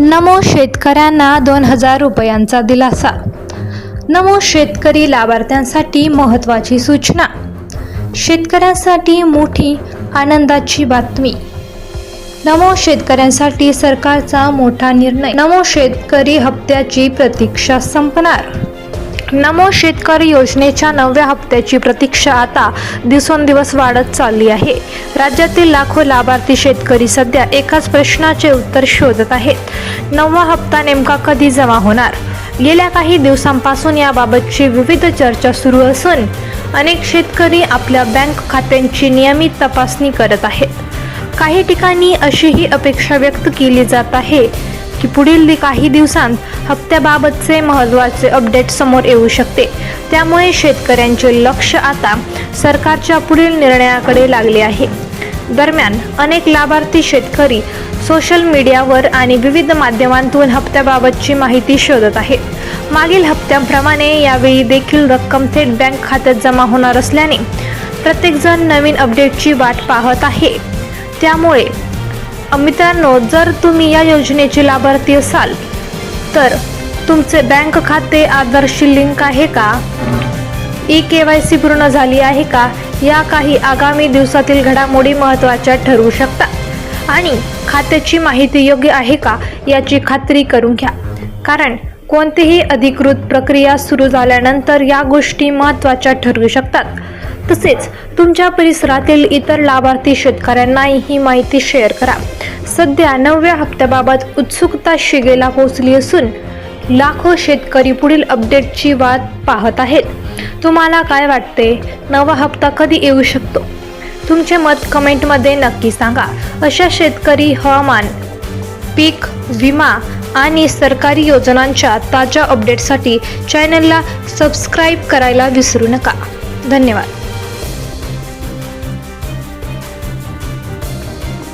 नमो शेतकऱ्यांना 2000 रुपयांचा दिलासा। नमो शेतकरी लाभार्थ्यांसाठी महत्त्वाची सूचना। शेतकऱ्यांसाठी मोठी आनंदाची बातमी। नमो शेतकऱ्यांसाठी सरकारचा मोठा निर्णय। नमो शेतकरी हप्त्याची प्रतीक्षा संपणार। नमो शेतकरी योजनेच्या 9व्या हप्त्याची प्रतीक्षा आता दिवसेंदिवस वाढत चालली आहे। राज्यातील लाखो लाभार्थी शेतकरी सध्या एकाच प्रश्नाचे उत्तर शोधत आहेत। 9वा हप्ता नेमका कधी जमा होणार? गेल्या काही दिवसांपासून याबाबतची विविध चर्चा सुरू असून अनेक शेतकरी आपल्या बँक खात्यांची नियमित तपासणी करत आहेत। काही ठिकाणी अशीही अपेक्षा व्यक्त केली जात आहे की पुढील काही दिवसांत हप्त्याबाबतचे महत्त्वाचे अपडेट समोर येऊ शकते। त्यामुळे शेतकऱ्यांचे लक्ष आता सरकारच्या पुढील निर्णयाकडे लागले आहे। दरम्यान अनेक लाभार्थी शेतकरी सोशल मीडियावर आणि विविध माध्यमांतून हप्त्याबाबतची माहिती शोधत आहेत। मागील हप्त्याप्रमाणे यावेळी देखील रक्कम थेट बँक खात्यात जमा होणार असल्याने प्रत्येकजण नवीन अपडेटची वाट पाहत आहे। त्यामुळे मित्रांनो, जर तुम्ही या योजनेचे लाभार्थी असाल तर तुमचे बँक खाते आधारशी लिंक आहे का, ई-KYC पूर्ण झाली आहे का, या काही आगामी दिवसातील घडामोडी महत्त्वाच्या ठरू शकतात आणि खात्याची माहिती योग्य आहे का याची खात्री करून घ्या, कारण कोणतीही अधिकृत प्रक्रिया सुरू झाल्यानंतर या गोष्टी महत्त्वाच्या ठरू शकतात। तसेच तुमच्या परिसरातील इतर लाभार्थी शेतकऱ्यांनाही ही माहिती शेअर करा। सध्या 9व्या हप्त्याबाबत उत्सुकता शिगेला पोहोचली असून लाखो शेतकरी पुढील अपडेटची वाट पाहत आहेत। तुम्हाला काय वाटते? 9वा हप्ता कधी येऊ शकतो? तुमचे मत कमेंटमध्ये नक्की सांगा। अशा शेतकरी, हवामान, पीक विमा आणि सरकारी योजनांच्या ताज्या अपडेटसाठी चॅनलला सबस्क्राईब करायला विसरू नका। धन्यवाद।